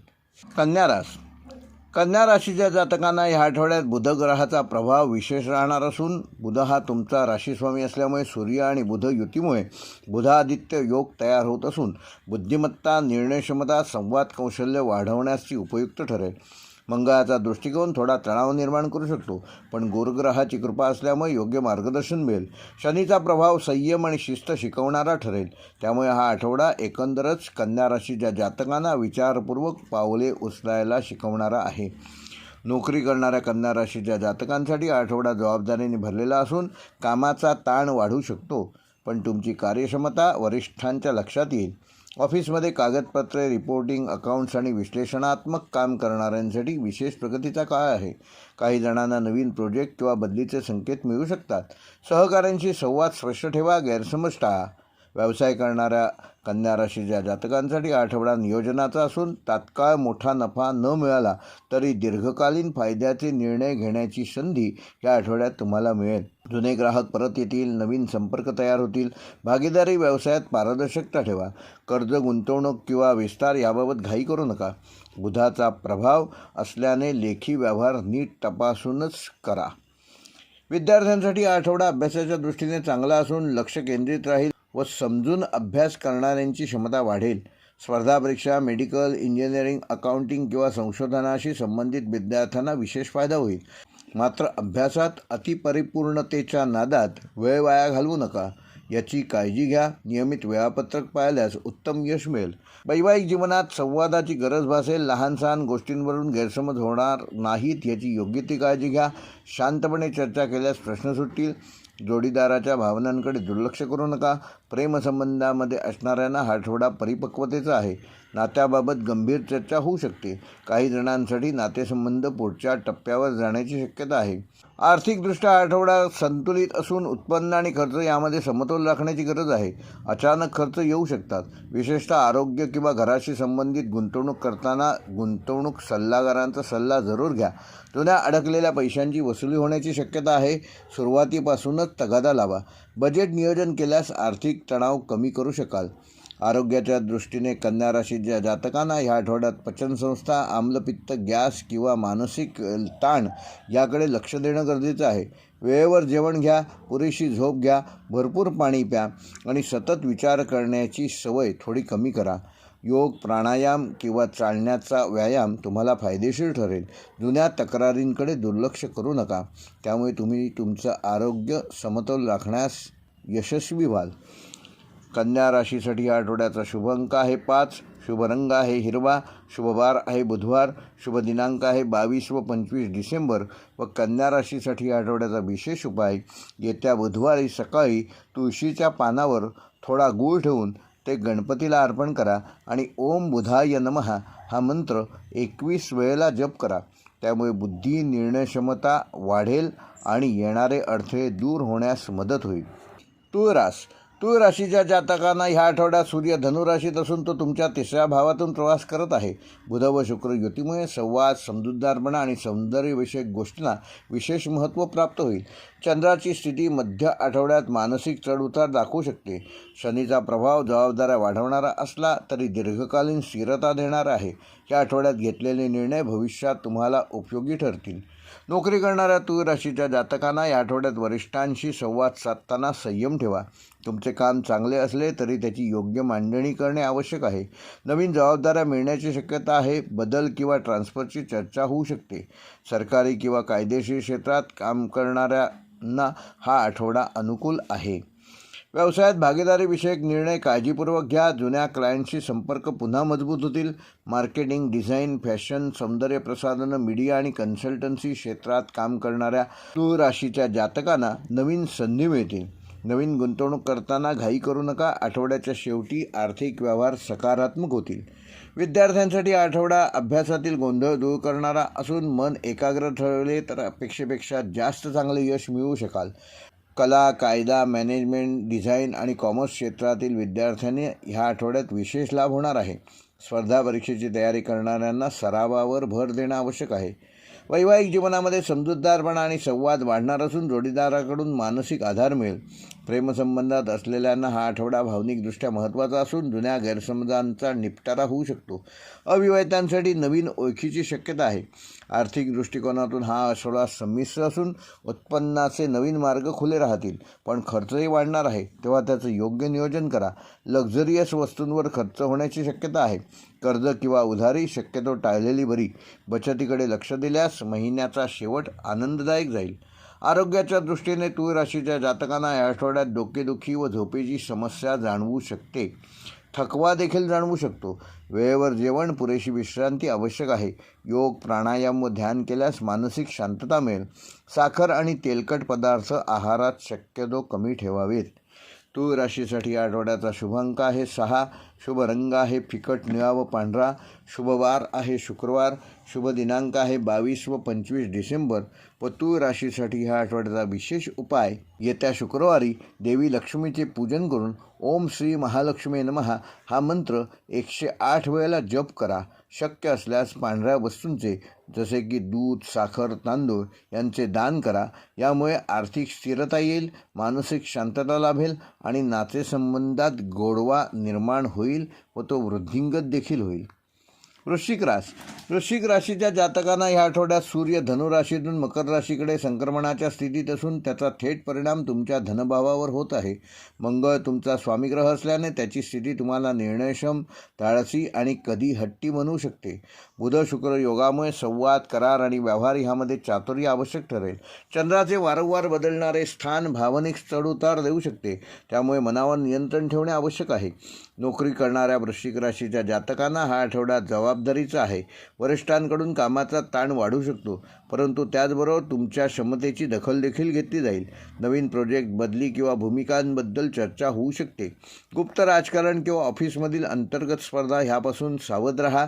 कन्या राशीच्या जातकांना ह्या आठवड्यात बुध ग्रहाचा प्रभाव विशेष राहणार असून बुध हा तुमचा राशीस्वामी असल्यामुळे सूर्य आणि बुध युतीमुळे बुधादित्य योग तयार होत असून बुद्धिमत्ता, निर्णयक्षमता, संवाद कौशल्य वाढवण्याची उपयुक्त ठरेल. मंगळाचा दृष्टिकोन थोडा तणाव निर्माण करू शकतो, पण गुरुग्रहाची कृपा असल्यामुळे योग्य मार्गदर्शन मिळेल. शनीचा प्रभाव संयम आणि शिस्त शिकवणारा ठरेल. त्यामुळे हा आठवडा एकंदरच कन्या राशीच्या जातकांना विचारपूर्वक पावले उचलायला शिकवणारा आहे. नोकरी करणाऱ्या कन्या राशीच्या जातकांसाठी आठवडा जबाबदारीने भरलेला असून कामाचा ताण वाढू शकतो, पण तुमची कार्यक्षमता वरिष्ठांच्या लक्षात येईल. ऑफिसमध्ये कागदपत्रे, रिपोर्टिंग, अकाउंट्स आणि विश्लेषणात्मक काम करणाऱ्यांसाठी विशेष प्रगतीचा काळ आहे. काही जणांना नवीन प्रोजेक्ट किंवा बदलीचे संकेत मिळू शकतात. सहकाऱ्यांशी संवाद स्पष्ट ठेवा, गैरसमज टाळा. व्यवसाय करणाऱ्या कन्या राशीच्या जातकांसाठी आठवडा नियोजनाचा असून तात्काळ मोठा नफा न मिळाला तरी दीर्घकालीन फायद्याचे निर्णय घेण्याची संधी या आठवड्यात तुम्हाला मिळेल. जुने ग्राहक परत येतील, नवीन संपर्क तयार होतील. भागीदारी व्यवसायात पारदर्शकता ठेवा. कर्ज, गुंतवणूक किंवा विस्तार याबाबत घाई करू नका. बुधाचा प्रभाव असल्याने लेखी व्यवहार नीट तपासूनच करा. विद्यार्थ्यांसाठी आठवडा अभ्यासाच्या दृष्टीने चांगला असून लक्ष केंद्रित राहील व समजून अभ्यास करणाऱ्यांची क्षमता वाढेल. स्पर्धा परीक्षा, मेडिकल, इंजिनिअरिंग, अकाउंटिंग किंवा संशोधनाशी संबंधित विद्यार्थ्यांना विशेष फायदा होईल. मात्र अभ्यासात अतिपरिपूर्णतेच्या नादात वेळ वाया घालवू नका, याची काळजी घ्या. नियमित वेळापत्रक पाळल्यास उत्तम यश मिळेल. वैवाहिक जीवनात संवादाची गरज भासेल. लहान सहान गोष्टींवरून गैरसमज होणार नाहीत याची योग्य ती काळजी घ्या. शांतपणे चर्चा केल्यास प्रश्न सुटतील. जोडीदाराच्या भावनांकडे दुर्लक्ष करू नका. प्रेमसंबंधामध्ये असणाऱ्यांना हा आठवडा परिपक्वतेचा आहे. नात्याबाबत गंभीर चर्चा होऊ शकते. काही जणांसाठी नातेसंबंध पुढच्या टप्प्यावर जाण्याची शक्यता आहे. आर्थिकदृष्ट्या हा आठवडा संतुलित असून उत्पन्न आणि खर्च यामध्ये समतोल राखण्याची गरज आहे. अचानक खर्च येऊ शकतात. विशेषतः आरोग्य किंवा घराशी संबंधित गुंतवणूक करताना गुंतवणूक सल्लागारांचा सल्ला जरूर घ्या. जुन्या अडकलेल्या पैशांची वसुली होण्याची शक्यता आहे. सुरुवातीपासूनच तगादा लावा. बजेट नियोजन केल्यास आर्थिक तणाव कमी करू शकाल. आरोग्याच्या दृष्टीने कन्या राशीच्या जातकांना ह्या आठवड्यात पचनसंस्था, आम्लपित्त, गॅस किंवा मानसिक ताण याकडे लक्ष देणं गरजेचं आहे. वेळेवर जेवण घ्या, पुरेशी झोप घ्या, भरपूर पाणी प्या आणि सतत विचार करण्याची सवय थोडी कमी करा. योग, प्राणायाम किंवा चालण्याचा व्यायाम तुम्हाला फायदेशीर ठरेल. जुन्या तक्रारींकडे दुर्लक्ष करू नका, त्यामुळे तुम्ही तुमचं आरोग्य समतोल राखण्यास यशस्वी व्हाल. कन्या राशीसाठी या आठवड्याचा शुभ अंक आहे 5, शुभ रंग आहे हिरवा, शुभ वार आहे बुधवार, शुभ दिनांक आहे 22 व 25 डिसेंबर. व कन्या राशीसाठी या आठवड्याचा विशेष उपाय, येत्या बुधवारी सकाळी तुळशीच्या पानावर थोडा गूळ ठेवून ते गणपतीला अर्पण करा आणि ओम बुधाय नमः हा मंत्र 21 वेळेला जप करा. त्यामुळे बुद्धी, निर्णयक्षमता वाढेल आणि येणारे अडथळे दूर होण्यास मदत होईल. तूळ राशीच्या जातकांना ह्या आठवड्यात सूर्य धनुराशीत असून तो तुमच्या 3ऱ्या भावातून प्रवास करत आहे. बुध व शुक्र युतीमुळे संवाद, समजूतदारपणा आणि सौंदर्यविषयक गोष्टींना विशेष महत्त्व प्राप्त होईल. चंद्राची स्थिती मध्य आठवड्यात मानसिक चढउतार दाखवू शकते. शनीचा प्रभाव जबाबदाऱ्या वाढवणारा असला तरी दीर्घकालीन स्थिरता देणारा आहे. या आठवड्यात घेतलेले निर्णय भविष्यात तुम्हाला उपयोगी ठरतील. नोकरी करणाऱ्या तूळ राशीच्या जातकांना या आठवड्यात वरिष्ठांशी संवाद साधताना संयम ठेवा. तुमचे काम चांगले असले तरी त्याची योग्य मांडणी करणे आवश्यक आहे. नवीन जबाबदाऱ्या मिळण्याची शक्यता आहे. बदल किंवा ट्रान्सफरची चर्चा होऊ शकते. सरकारी किंवा कायदेशीर क्षेत्रात काम करणाऱ्यांना हा आठवडा अनुकूल आहे. व्यवसायात भागीदारीविषयक निर्णय काळजीपूर्वक घ्या. जुन्या क्लायंटशी संपर्क पुन्हा मजबूत होतील. मार्केटिंग, डिझाईन, फॅशन, सौंदर्य प्रसाधनं, मीडिया आणि कन्सल्टन्सी क्षेत्रात काम करणाऱ्या तूळ राशीच्या जातकांना नवीन संधी मिळतील. नवीन गुंतवणूक करताना घाई करू नका. आठवड्याच्या शेवटी आर्थिक व्यवहार सकारात्मक होतील. विद्यार्थ्यांसाठी आठवडा अभ्यासातील गोंधळ दूर करणारा असून मन एकाग्र ठेवले तर अपेक्षेपेक्षा जास्त चांगले यश मिळवू शकाल. कला, कायदा, मॅनेजमेंट, डिझाईन आणि कॉमर्स क्षेत्रातील विद्यार्थ्यांनी ह्या आठवड्यात विशेष लाभ होणार आहे. स्पर्धा परीक्षेची तयारी करणाऱ्यांना सरावावर भर देणं आवश्यक आहे. वैवाहिक जीवनामध्ये समजूतदारपणा आणि संवाद वाढणार असून जोडीदाराकडून मानसिक आधार मिळेल. प्रेमसंबंधात असलेल्यांना हा आठवडा भावनिकदृष्ट्या महत्त्वाचा असून जुन्या गैरसमजांचा निपटारा होऊ शकतो. अविवाहितांसाठी नवीन ओळखीची शक्यता आहे. आर्थिक दृष्टिकोनातून हा आठवडा संमिश्र असून उत्पन्नाचे नवीन मार्ग खुले राहतील, पण खर्चही वाढणार आहे, तेव्हा त्याचं योग्य नियोजन करा. लक्झरियस वस्तूंवर खर्च होण्याची शक्यता आहे. कर्ज किंवा उधारी शक्यतो टाळलेली बरी. बचतीकडे लक्ष दिल्यास महिन्याचा शेवट आनंददायक जाईल. आरोग्याच्या दृष्टीने तूळ राशीच्या जातकांना या आठवड्यात डोकेदुखी व झोपेची समस्या जाणवू शकते. थकवा देखील जाणवू शकतो. वेळेवर जेवण, पुरेशी विश्रांती आवश्यक आहे. योग, प्राणायाम व ध्यान केल्यास मानसिक शांतता मिळेल. साखर आणि तेलकट पदार्थ आहारात शक्यतो कमी ठेवावेत. तूळ राशीसाठी या आठवड्याचा शुभ अंक आहे 6, शुभ रंग आहे फिकट निळा व पांढरा, शुभ वार आहे शुक्रवार, शुभ दिनांक आहे 22 व 25 डिसेंबर. व तूळ राशीसाठी ह्या आठवड्याचा विशेष उपाय, येत्या शुक्रवारी देवी लक्ष्मीचे पूजन करून ओम श्री महालक्ष्मी नमः हा मंत्र 108 वेळेला जप करा. शक्य असल्यास पांढऱ्या वस्तूंचे जसे की दूध, साखर, तांदूळ यांचे दान करा. यामुळे आर्थिक स्थिरता येईल, मानसिक शांतता लाभेल आणि नातेसंबंधात गोडवा निर्माण होईल व तो वृद्धिंगत देखील होईल. वृश्चिक राशीच्या जातकांना ह्या आठवड्यात सूर्य धनुराशीतून मकर राशीकडे संक्रमणाच्या स्थितीत असून त्याचा थेट परिणाम तुमच्या धनभावावर होत आहे. मंगळ तुमचा स्वामीग्रह असल्याने त्याची स्थिती तुम्हाला निर्णयक्षम, धाडसी आणि कधी हट्टी बनवू शकते. बुध शुक्र योगामुळे संवाद, करार आणि व्यवहार ह्यामध्ये चातुर्य आवश्यक ठरेल. चंद्राचे वारंवार बदलणारे स्थान भावनिक चढउतार देऊ शकते, त्यामुळे मनावर नियंत्रण ठेवणे आवश्यक आहे. नोकरी करणाऱ्या वृश्चिक राशीच्या जातकांना हा आठवडा जबाबदारीचा आहे. वरिष्ठांकडून कामाचा ताण वाढू शकतो, परंतु त्याचबरोबर तुमच्या क्षमतेची दखल देखील घेतली जाईल. नवीन प्रोजेक्ट, बदली किंवा भूमिकांबद्दल चर्चा होऊ शकते. गुप्त राजकारण किंवा ऑफिसमधील अंतर्गत स्पर्धा ह्यापासून सावध राहा.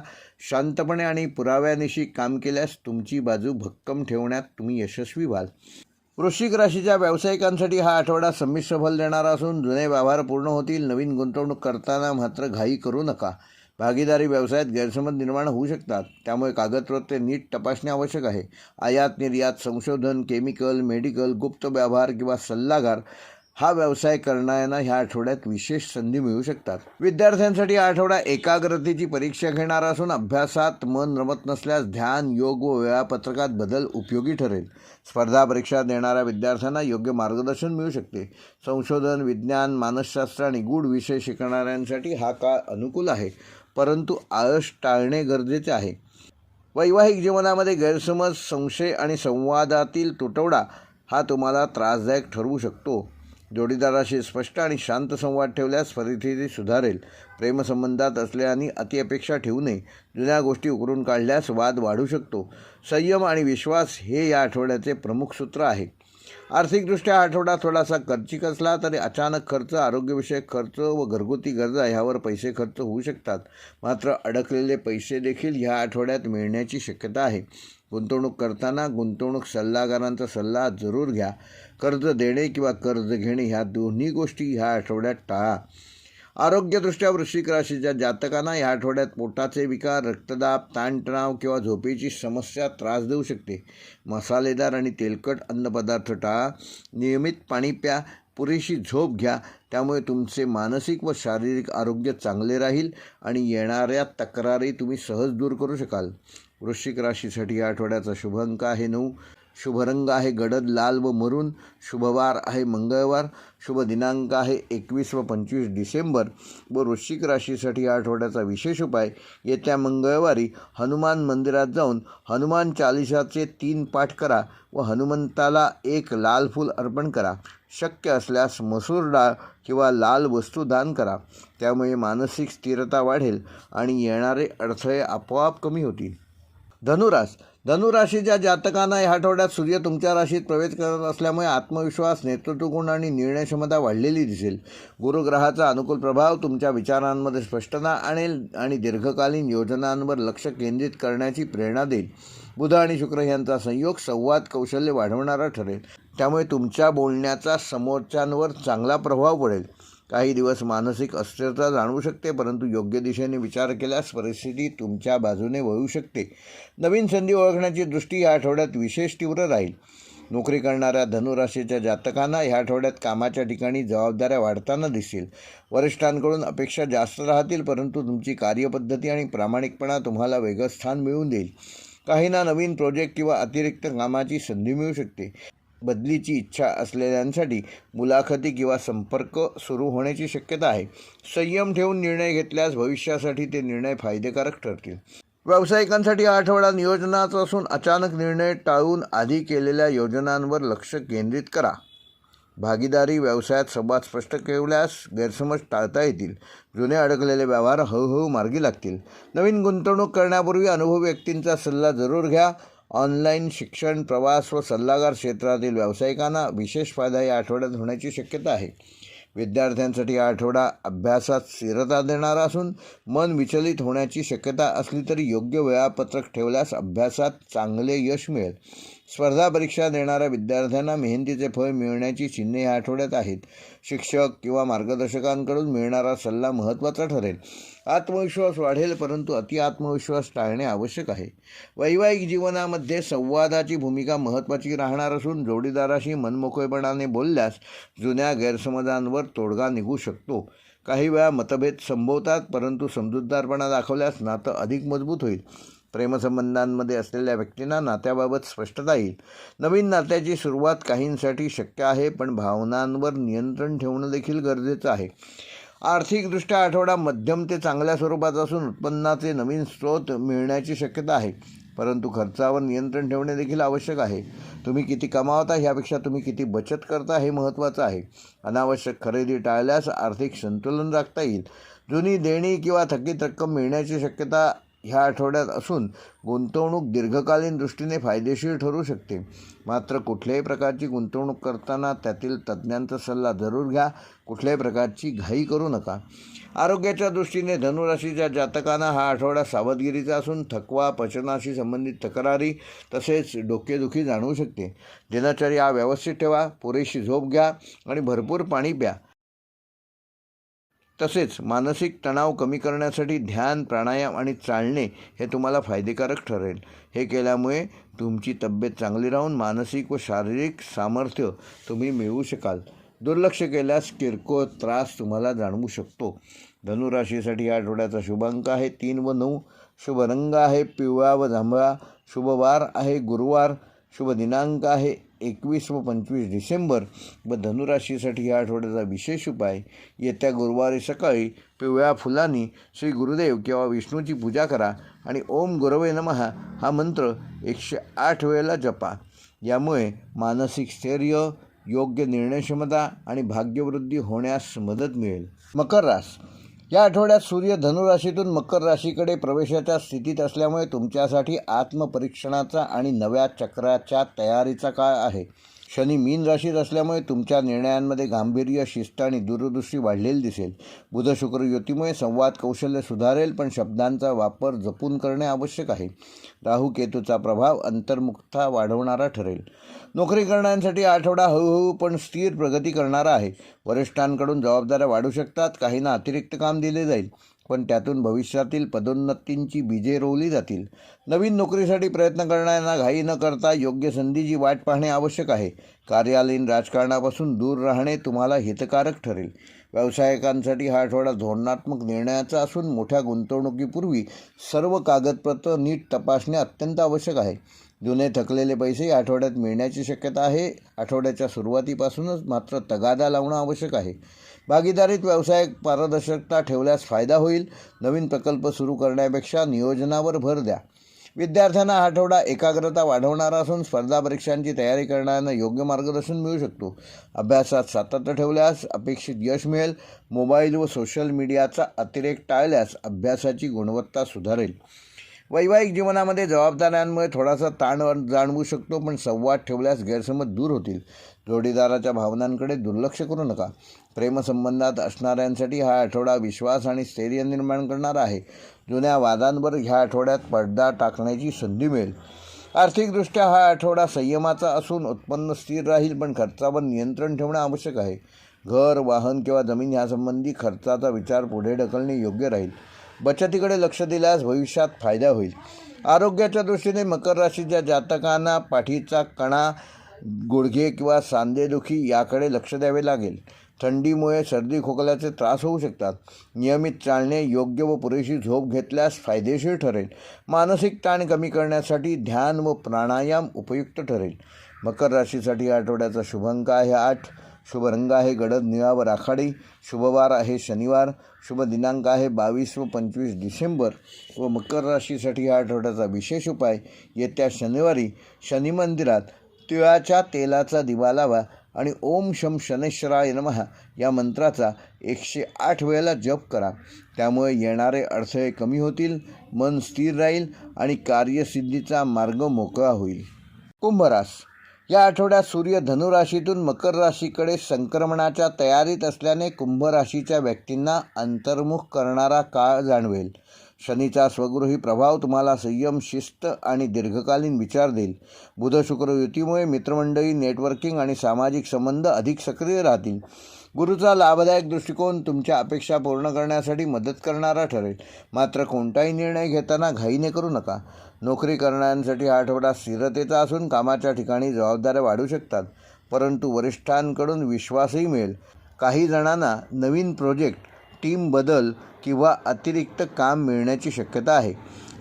शांतपणे आणि पुराव्यानिशी काम केल्यास तुमची बाजू भक्कम ठेवण्यात तुम्ही यशस्वी व्हाल. वृश्चिक राशीच्या व्यावसायिकांसाठी हा आठवडा संमिश्र फल देणारा असून जुने व्यवहार पूर्ण होतील. नवीन गुंतवणूक करताना मात्र घाई करू नका. भागीदारी व्यवसायात गैरसमज निर्माण होऊ शकतात, त्यामुळे कागदपत्रे नीट तपासणे आवश्यक आहे. आयात निर्यात, संशोधन, केमिकल, मेडिकल, गुप्त व्यवहार किंवा सल्लागार हा व्यवसाय करणाऱ्यांना ह्या आठवड्यात विशेष संधी मिळू शकतात. विद्यार्थ्यांसाठी हा आठवडा एकाग्रतेची परीक्षा घेणारा असून अभ्यासात मन रमत नसल्यास ध्यान, योग व वेळापत्रकात बदल उपयोगी ठरेल. स्पर्धा परीक्षा देणाऱ्या विद्यार्थ्यांना योग्य मार्गदर्शन मिळू शकते. संशोधन, विज्ञान, मानसशास्त्र आणि गूढ विषय शिकणाऱ्यांसाठी हा काळ अनुकूल आहे. परंतु आळस टाळणे गरजेचे आहे. वैवाहिक जीवनामध्ये गैरसमज, संशय आणि संवादातील तुटवडा हा तुम्हाला त्रासदायक ठरवू शकतो. जोडीदाराशी स्पष्ट आणि शांत संवाद ठेवल्यास परिस्थिती सुधारेल. प्रेमसंबंधात असल्याने अतिअपेक्षा ठेवू नये. जुन्या गोष्टी उकरून काढल्यास वाद वाढू शकतो. संयम आणि विश्वास हे या आठवड्याचे प्रमुख सूत्र आहे. आर्थिकदृष्ट्या हा आठवडा थोडासा खर्चिक असला तरी अचानक खर्च, आरोग्यविषयक खर्च व घरगुती गरजा ह्यावर पैसे खर्च होऊ शकतात. मात्र अडकलेले पैसे देखील ह्या आठवड्यात मिळण्याची शक्यता आहे. गुंतवणूक करताना गुंतवणूक सल्लागारांचा सल्ला जरूर घ्या. कर्ज देणे किंवा कर्ज घेणे ह्या दोन्ही गोष्टी ह्या आठवड्यात टाळा. आरोग्यदृष्ट्या वृश्चिक राशीच्या जातकांना या आठवड्यात पोटाचे विकार, रक्तदाब, ताणतणाव किंवा झोपेची समस्या त्रास देऊ शकते. मसालेदार आणि तेलकट अन्नपदार्थ टाळा. नियमित पाणी प्या. पुरेशी झोप घ्या. त्यामुळे तुमचे मानसिक व शारीरिक आरोग्य चांगले राहील आणि येणाऱ्या तक्रारी तुम्ही सहज दूर करू शकाल. वृश्चिक राशीसाठी या आठवड्याचा शुभ अंक आहे 9. शुभ रंग आहे गडद लाल व मरून. शुभवार आहे मंगळवार. शुभ दिनांक आहे 21 व 25 डिसेंबर. व वृश्चिक राशीसाठी या आठवड्याचा विशेष उपाय, येत्या मंगळवारी हनुमान मंदिरात जाऊन हनुमान चालिसाचे 3 पाठ करा व हनुमंताला 1 लाल फूल अर्पण करा. शक्य असल्यास मसूर डाळ किंवा लाल वस्तू दान करा. त्यामुळे मानसिक स्थिरता वाढेल आणि येणारे अडथळे आपोआप कमी होतील. धनुराशीच्या जातकांना या आठवड्यात सूर्य तुमच्या राशीत प्रवेश करत असल्यामुळे आत्मविश्वास, नेतृत्वगुण आणि निर्णयक्षमता वाढलेली दिसेल. गुरुग्रहाचा अनुकूल प्रभाव तुमच्या विचारांमध्ये स्पष्टता आणेल आणि दीर्घकालीन योजनांवर लक्ष केंद्रित करण्याची प्रेरणा देईल. बुध आणि शुक्र यांचा संयोग संवाद कौशल्य वाढवणारा ठरेल. त्यामुळे तुमच्या बोलण्याचा समोरच्यांवर चांगला प्रभाव पडेल. काही दिवस मानसिक अस्थिरता जाणवू शकते, परंतु योग्य दिशेने विचार केल्यास परिस्थिती तुमच्या बाजूने वळू शकते. नवीन संधी ओळखण्याची दृष्टी या आठवड्यात विशेष तीव्र राहील. नोकरी करणाऱ्या धनुराशीच्या जातकांना या आठवड्यात कामाच्या ठिकाणी जबाबदाऱ्या वाढताना दिसतील. वरिष्ठांकडून अपेक्षा जास्त राहतील, परंतु तुमची कार्यपद्धती आणि प्रामाणिकपणा तुम्हाला वेगळं स्थान मिळवून देईल. काहींना नवीन प्रोजेक्ट किंवा अतिरिक्त कामाची संधी मिळू शकते. बदलीची इच्छा असलेल्यांसाठी मुलाखती किंवा संपर्क सुरू होण्याची शक्यता आहे. संयम ठेवून निर्णय घेतल्यास भविष्यासाठी ते निर्णय फायदेकारक ठरतील. व्यावसायिकांसाठी हा आठवडा नियोजनाचा असून अचानक निर्णय टाळून आधी केलेल्या योजनांवर लक्ष केंद्रित करा. भागीदारी व्यवसायात संवाद स्पष्ट केल्यास गैरसमज टाळता येतील. जुने अडकलेले व्यवहार हळूहळू मार्गी लागतील. नवीन गुंतवणूक करण्यापूर्वी अनुभवी व्यक्तींचा सल्ला जरूर घ्या. ऑनलाईन शिक्षण, प्रवास व सल्लागार क्षेत्रातील व्यावसायिकांना विशेष फायदा या आठवड्यात होण्याची शक्यता आहे. विद्यार्थ्यांसाठी हा आठवडा अभ्यासात स्थिरता देणारा असून मन विचलित होण्याची शक्यता असली तरी योग्य वेळापत्रक ठेवल्यास अभ्यासात चांगले यश मिळेल. स्पर्धा परीक्षा देणाऱ्या विद्यार्थ्यांना मेहनतीचे फळ मिळण्याची चिन्हे या आठवड्यात आहेत. शिक्षक किंवा मार्गदर्शकांकडून मिळणारा सल्ला महत्त्वाचा ठरेल. आत्मविश्वास वाढेल, परंतु अति आत्मविश्वास टाळणे आवश्यक आहे. वैवाहिक जीवनामध्ये संवादाची भूमिका महत्त्वाची राहणार असून जोडीदाराशी मनमोकळेपणाने बोलल्यास जुन्या गैरसमजांवर तोडगा निघू शकतो. काही वेळा मतभेद संभवतात, परंतु समजूतदारपणा दाखवल्यास नातं अधिक मजबूत होईल. प्रेमसंबंधांमध्ये असलेल्या व्यक्तींना नात्याबाबत स्पष्टता येईल. नवीन नात्याची सुरुवात काहींसाठी शक्य आहे, पण भावनांवर नियंत्रण ठेवणं देखील गरजेचं आहे. आर्थिकदृष्ट्या आठवडा मध्यम ते चांगल्या स्वरूपात असून उत्पन्नाचे नवीन स्रोत मिळण्याची शक्यता आहे, परंतु खर्चावर नियंत्रण ठेवणे देखील आवश्यक आहे. तुम्ही किती कमावता ह्यापेक्षा तुम्ही किती बचत करता हे महत्त्वाचं आहे. अनावश्यक खरेदी टाळल्यास आर्थिक संतुलन राखता येईल. जुनी देणी किंवा थकीत रक्कम मिळण्याची शक्यता ह्या आठवड्यात असून गुंतवणूक दीर्घकालीन दृष्टीने फायदेशीर ठरू शकते. मात्र कुठल्याही प्रकारची गुंतवणूक करताना त्यातील तज्ज्ञांचा सल्ला जरूर घ्या. कुठल्याही प्रकारची घाई करू नका. आरोग्याच्या दृष्टीने धनुराशीच्या जातकांना हा आठवडा सावधगिरीचा असून थकवा, पचनाशी संबंधित तक्रारी तसेच डोकेदुखी जाणवू शकते. दिनचर्या व्यवस्थित ठेवा. पुरेशी झोप घ्या आणि भरपूर पाणी प्या. तसेच मानसिक तणाव कमी करण्यासाठी ध्यान, प्राणायाम आणि चालणे हे तुम्हाला फायदेकारक ठरेल. हे केल्यामुळे तुमची तब्येत चांगली राहून मानसिक व शारीरिक सामर्थ्य तुम्ही मिळवू शकाल. दुर्लक्ष केल्यास किरकोळ त्रास तुम्हाला जाणवू शकतो. धनुराशीसाठी या आठवड्याचा शुभ अंक आहे 3 व 9. शुभ रंग आहे पिवळा व जांभळा. शुभवार आहे गुरुवार. शुभ दिनांक आहे 21 व 25 डिसेंबर व धनुराशीसाठी या आठवड्याचा विशेष उपाय, येत्या गुरुवारी सकाळी पिवळ्या फुलांनी श्री गुरुदेव किंवा विष्णूची पूजा करा आणि ओम गुरवे नमः हा मंत्र 108 वेळेला जपा. यामुळे मानसिक स्थैर्य, योग्य निर्णयक्षमता आणि भाग्यवृद्धी होण्यास मदत मिळेल. मकर राशी. या आठवड्यात सूर्य धनुराशीतून मकर राशीकडे प्रवेशाच्या स्थितीत असल्यामुळे तुमच्यासाठी आत्मपरीक्षणाचा आणि नव्या चक्राच्या तयारीचा काळ आहे. शनी मीन राशीत असल्यामुळे तुमच्या निर्णयांमध्ये गांभीर्य, शिस्त आणि दूरदृष्टी वाढलेली दिसेल. बुध शुक्र युतीमुळे संवाद कौशल्य सुधारेल, पण शब्दांचा वापर जपून करणे आवश्यक आहे. राहू केतूचा प्रभाव अंतर्मुखता वाढवणारा ठरेल. नोकरी करणाऱ्यांसाठी आठवडा हळूहळू पण स्थिर प्रगती करणारा आहे. वरिष्ठांकडून जबाबदाऱ्या वाढू शकतात. काहींना अतिरिक्त काम दिले जाईल, पण त्यातून भविष्यातील पदोन्नतींची बीजे रोवली जातील. नवीन नोकरीसाठी प्रयत्न करणाऱ्यांना घाई न करता योग्य संधीची वाट पाहणे आवश्यक आहे. कार्यालयीन राजकारणापासून दूर राहणे तुम्हाला हितकारक ठरेल. व्यावसायिकांसाठी हा आठवडा धोरणात्मक निर्णयाचा असून मोठ्या गुंतवणुकीपूर्वी सर्व कागदपत्र नीट तपासणे अत्यंत आवश्यक आहे. जुने थकलेले पैसे या आठवड्यात मिळण्याची शक्यता आहे. आठवड्याच्या सुरुवातीपासूनच मात्र तगादा लावणं आवश्यक आहे. भागीदारीत व्यावसायिक पारदर्शकता ठेवल्यास फायदा होईल. नवीन प्रकल्प सुरू करण्यापेक्षा नियोजनावर भर द्या. विद्यार्थ्यांना हा आठवडा एकाग्रता वाढवणारा असून स्पर्धा परीक्षांची तयारी करणाऱ्यांना योग्य मार्गदर्शन मिळू शकतो. अभ्यासात सातत्य ठेवल्यास अपेक्षित यश मिळेल. मोबाईल व सोशल मीडियाचा अतिरेक टाळल्यास अभ्यासाची गुणवत्ता सुधारेल. वैवाहिक जीवनामध्ये जबाबदाऱ्यांमुळे थोडासा ताण जाणवू शकतो, पण संवाद ठेवल्यास गैरसमज दूर होतील. जोडीदाराच्या भावनांकडे दुर्लक्ष करू नका. प्रेमसंबंधात असणाऱ्यांसाठी हा आठवडा विश्वास आणि स्थैर्य निर्माण करणारा आहे. जुन्या वादांवर ह्या आठवड्यात पडदा टाकण्याची संधी मिळेल. आर्थिकदृष्ट्या हा आठवडा संयमाचा असून उत्पन्न स्थिर राहील, पण खर्चावर नियंत्रण ठेवणे आवश्यक आहे. घर, वाहन किंवा जमीन यासंबंधी खर्चाचा विचार पुढे ढकलणे योग्य राहील. बचतीकडे लक्ष दिल्यास भविष्यात फायदा होईल. आरोग्याच्या दृष्टीने मकर राशीच्या जातकांना पाठीचा कणा, गुडघे किंवा सांधेदुखी याकडे लक्ष द्यावे लागेल. थंडीमुळे सर्दी खोकल्याचे त्रास होऊ शकतात. नियमित चालणे, योग्य व पुरेशी झोप घेतल्यास फायदेशीर ठरेल. मानसिक ताण कमी करण्यासाठी ध्यान व प्राणायाम उपयुक्त ठरेल. मकर राशीसाठी आठवड्याचा शुभ अंक आहे 8. शुभ रंग आहे गडद निळा व राखाडी. शुभवार आहे शनिवार. शुभ दिनांक आहे 22 व 25 डिसेंबर व मकर राशीसाठी या आठवड्याचा विशेष उपाय, येत्या शनिवारी शनी मंदिरात तिळाच्या तेलाचा दिवा लावा आणि ओम शम शनैश्वराय नमः या मंत्राचा 108 वेळेला जप करा. त्यामुळे येणारे अडथळे कमी होतील, मन स्थिर राहील आणि कार्यसिद्धीचा मार्ग मोकळा होईल. कुंभ राशी. या आठवड्यात सूर्य धनुराशीतून मकर राशीकडे संक्रमणाच्या तयारीत असल्याने कुंभ राशीच्या व्यक्तींना अंतर्मुख करणारा काळ जाणवेल. शनीचा स्वगृही प्रभाव तुम्हाला संयम, शिस्त आणि दीर्घकालीन विचार देईल. बुध शुक्र युतीमुळे मित्रमंडळी, नेटवर्किंग आणि सामाजिक संबंध अधिक सक्रिय राहतील. गुरुचा लाभदायक दृष्टिकोन तुमच्या अपेक्षा पूर्ण करण्यासाठी मदत करणारा ठरेल. मात्र कोणताही निर्णय घेताना घाईने करू नका. नोकरी करणाऱ्यांसाठी हा आठवडा स्थिरतेचा असून कामाच्या ठिकाणी जबाबदाऱ्या वाढू शकतात, परंतु वरिष्ठांकडून विश्वासही मिळेल. काही जणांना नवीन प्रोजेक्ट, टीम बदल किंवा अतिरिक्त काम मिळण्याची शक्यता आहे.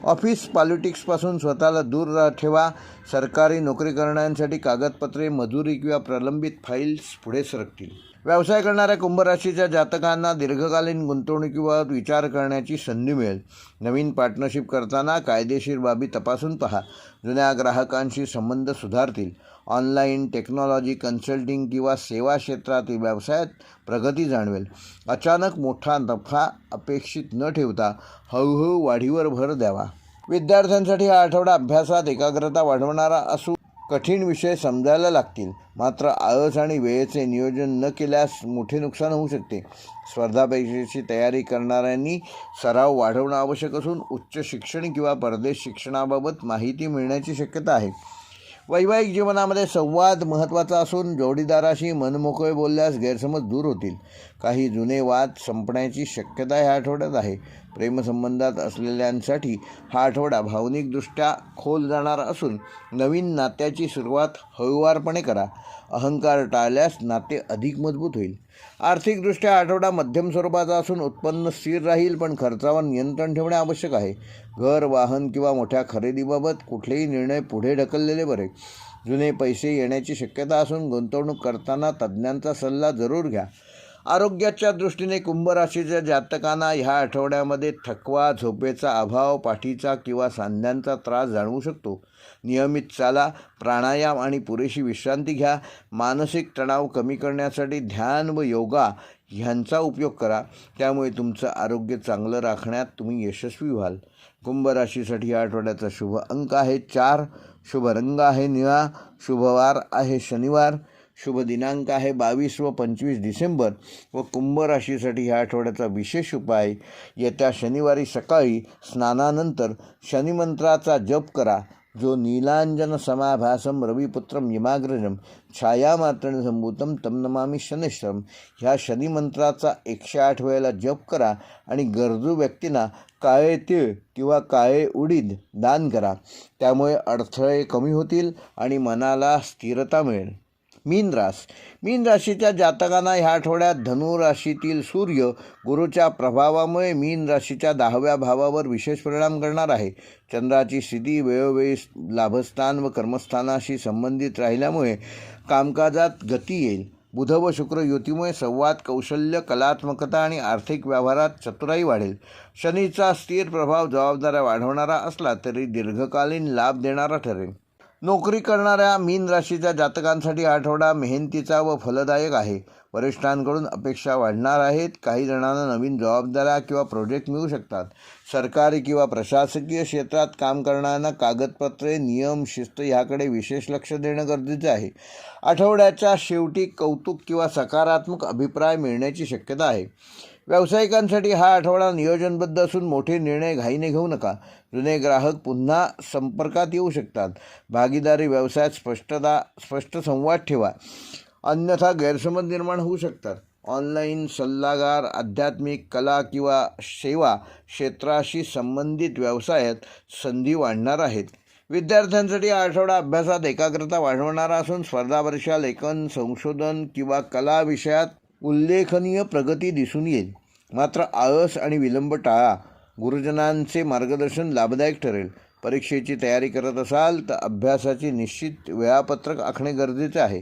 ऑफिस पॉलिटिक्सपासून स्वतःला दूर ठेवा. सरकारी नोकरी करणाऱ्यांसाठी कागदपत्रे, मजुरी किंवा प्रलंबित फाईल्स पुढे सरकतील. व्यवसाय करणाऱ्या कुंभ राशीच्या जातकांना दीर्घकालीन गुंतवणुकीवर विचार करण्याची संधी मिळेल. नवीन पार्टनरशिप करताना कायदेशीर बाबी तपासून पहा. जुन्या ग्राहकांशी संबंध सुधारतील. ऑनलाईन टेक्नॉलॉजी, कन्सल्टिंग किंवा सेवा क्षेत्रातील व्यवसायात प्रगती जाणवेल. अचानक मोठा नफा अपेक्षित न ठेवता हळूहळू वाढीवर भर द्यावा. विद्यार्थ्यांसाठी हा आठवडा अभ्यासात एकाग्रता वाढवणारा असून कठीण विषय समजायला लागतील. मात्र आळस आणि वेळेचे नियोजन न केल्यास मोठे नुकसान होऊ शकते. स्पर्धा परीक्षेची तयारी करणाऱ्यांनी सराव वाढवणं आवश्यक असून उच्च शिक्षण किंवा परदेश शिक्षणाबाबत माहिती मिळण्याची शक्यता आहे. वैवाहिक जीवनामध्ये संवाद महत्त्वाचा असून जोडीदाराशी मनमोकळे बोलल्यास गैरसमज दूर होतील. काही जुने वाद संपण्याची शक्यता ह्या आठवड्यात आहे. प्रेमसंबंधात असलेल्यांसाठी हा आठवडा भावनिकदृष्ट्या खोल जाणारा असून नवीन नात्याची सुरुवात हळूवारपणे करा. अहंकार टाळल्यास नाते अधिक मजबूत होईल. आर्थिकदृष्ट्या आठवडा मध्यम स्वरूपाचा असून उत्पन्न स्थिर राहील, पण खर्चावर नियंत्रण ठेवणे आवश्यक आहे. घर, वाहन किंवा मोठ्या खरेदीबाबत कुठलेही निर्णय पुढे ढकललेले बरे. जुने पैसे येण्याची शक्यता असून गुंतवणूक करताना तज्ज्ञांचा सल्ला जरूर घ्या. आरोग्याच्या दृष्टीने कुंभ राशीच्या जातकांना ह्या आठवड्यामध्ये थकवा, झोपेचा अभाव, पाठीचा किंवा सांध्यांचा त्रास जाणवू शकतो. नियमित चाला, प्राणायाम आणि पुरेशी विश्रांती घ्या. मानसिक तणाव कमी करण्यासाठी ध्यान व योगा ह्यांचा उपयोग करा. त्यामुळे तुमचं आरोग्य चांगलं राखण्यात तुम्ही यशस्वी व्हाल. कुंभ राशीसाठी या आठवड्याचा शुभ अंक आहे 4, शुभ रंग आहे निळा, शुभवार आहे शनिवार, शुभ दिनांक आहे 22 व 25 डिसेंबर. व कुंभ राशीसाठी ह्या आठवड्याचा विशेष उपाय, येत्या शनिवारी सकाळी स्नानानंतर शनिमंत्राचा जप करा, जो नीलांजन समाभासम रविपुत्रम यमाग्रजम छायामात्रेण संभूतम तम नमामि शनैश्वरम. ह्या शनिमंत्राचा 108 वेळेला जप करा आणि गरजू व्यक्तींना काळे तीळ किंवा काळे उडीद दान करा. त्यामुळे अडथळे कमी होतील आणि मनाला स्थिरता मिळेल. मीन राशीच्या जातकांना ह्या आठवड्यात धनु राशीतील सूर्य गुरुच्या प्रभावामुळे मीन राशीच्या 10व्या भावावर विशेष परिणाम करणार आहे. चंद्राची स्थिती वेळोवेळी लाभस्थान व कर्मस्थानाशी संबंधित राहिल्यामुळे कामकाजात गती येईल. बुध व शुक्र युतीमुळे संवाद, कौशल्य, कलात्मकता आणि आर्थिक व्यवहारात चतुराई वाढेल. शनीचा स्थिर प्रभाव जबाबदाऱ्या वाढवणारा असला तरी दीर्घकालीन लाभ देणारा ठरेल. नोकरी करणाऱ्या मीन राशीच्या जातकांसाठी आठवडा मेहनतीचा व फलदायक आहे. वरिष्ठांकडून अपेक्षा वाढणार आहेत. काही जणांना नवीन जबाबदाऱ्या किंवा प्रोजेक्ट मिळू शकतात. सरकारी किंवा प्रशासकीय क्षेत्रात काम करणाऱ्यांना कागदपत्रे, नियम, शिस्त ह्याकडे विशेष लक्ष देणं गरजेचं आहे. आठवड्याच्या शेवटी कौतुक किंवा सकारात्मक अभिप्राय मिळण्याची शक्यता आहे. व्यावसायिकांसाठी हा आठवडा नियोजनबद्ध असून मोठे निर्णय घाईने घेऊ नका. जुने ग्राहक पुन्हा संपर्कात येऊ शकतात. भागीदारी व्यवसायात स्पष्ट संवाद ठेवा, अन्यथा गैरसमज निर्माण होऊ शकतात. ऑनलाईन सल्लागार, आध्यात्मिक, कला किंवा सेवा क्षेत्राशी संबंधित व्यवसायात संधी वाढणार आहेत. विद्यार्थ्यांसाठी हा आठवडा अभ्यासात एकाग्रता वाढवणारा असून स्पर्धा परीक्षा, लेखन, संशोधन किंवा कला विषयात उल्लेखनीय प्रगती दिसून येईल. मात्र आळस आणि विलंब टाळा. गुरुजनांचे मार्गदर्शन लाभदायक ठरेल. परीक्षेची तयारी करत असाल तर अभ्यासाची निश्चित वेळापत्रक आखणे गरजेचे आहे.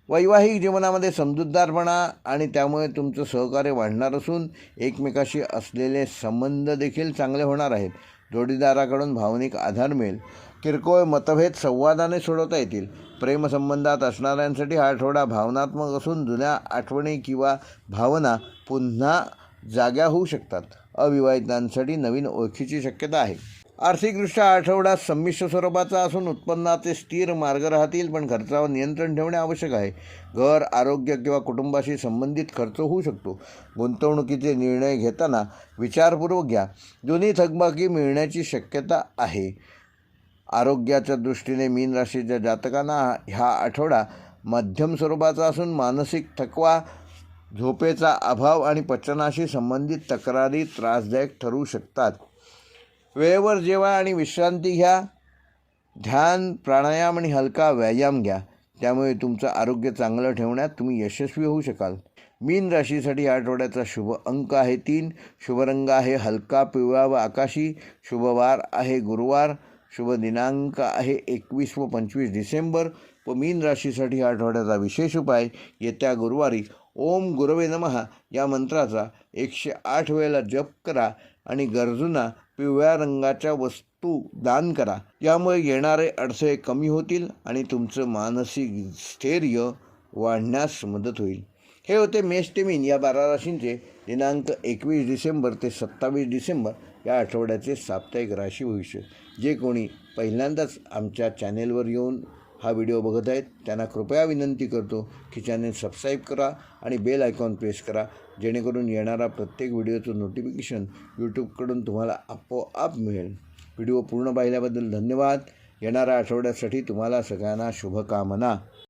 वैवाहिक जीवनामध्ये समजूतदारपणा आणि त्यामुळे तुमचं सहकार्य वाढणार असून एकमेकाशी असलेले संबंध देखील चांगले होणार आहेत. जोडीदाराकडून भावनिक आधार मिळेल. किरकोळ मतभेद संवादाने सोडवता येतील. प्रेमसंबंधात असणाऱ्यांसाठी हा आठवडा भावनात्मक असून जुन्या आठवणी किंवा भावना पुन्हा जाग्या होऊ शकतात. अविवाहितांसाठी नवीन ओळखीची शक्यता आहे. आर्थिकदृष्ट्या आठवडा संमिश्र स्वरूपाचा असून उत्पन्नाचे स्थिर मार्ग राहतील, पण खर्चावर नियंत्रण ठेवणे आवश्यक आहे. घर, आरोग्य किंवा कुटुंबाशी संबंधित खर्च होऊ शकतो. गुंतवणुकीचे निर्णय घेताना विचारपूर्वक घ्या. दोन्ही थकबाकी मिळण्याची शक्यता आहे. आरोग्याच्या दृष्टीने मीन राशीच्या जातकांना हा आठवडा मध्यम स्वरूपाचा असून मानसिक थकवा, झोपेचा अभाव आणि पचनाशी संबंधित तक्रारी त्रासदायक ठरू शकतात. वेळेवर जेवा आणि विश्रांती घ्या. ध्यान, प्राणायाम आणि हलका व्यायाम घ्या. त्यामुळे तुमचं आरोग्य चांगलं ठेवण्यात तुम्ही यशस्वी होऊ शकाल. मीन राशीसाठी या आठवड्याचा शुभ अंक आहे 3, शुभ रंग आहे हलका पिवळा व आकाशी, शुभवार आहे गुरुवार, शुभ दिनांक आहे 21 व 25 डिसेंबर. व मीन राशीसाठी या आठवड्याचा विशेष उपाय, येत्या गुरुवारी ओम गुरवे नमः या मंत्राचा 108 वेळेला जप करा आणि गरजूंना पिवळ्या रंगाच्या वस्तू दान करा. यामुळे येणारे अडथळे कमी होतील आणि तुमचं मानसिक स्थैर्य वाढण्यास मदत होईल. हे होते मेष ते मीन या 12 राशींचे दिनांक 21 डिसेंबर ते 27 डिसेंबर या आठवड्याचे साप्ताहिक राशी भविष्य. जे कोणी पहिल्यांदाच आमच्या चॅनेलवर येऊन हा व्हिडिओ बघत आहेत त्यांना कृपया विनंती करतो की चॅनेल सबस्क्राईब करा आणि बेल आयकॉन प्रेस करा, जेणेकरून येणारा प्रत्येक व्हिडिओचं नोटिफिकेशन यूट्यूबकडून तुम्हाला आपोआप मिळेल. व्हिडिओ पूर्ण पाहिल्याबद्दल धन्यवाद. येणाऱ्या आठवड्यासाठी तुम्हाला सगळ्यांना शुभकामना.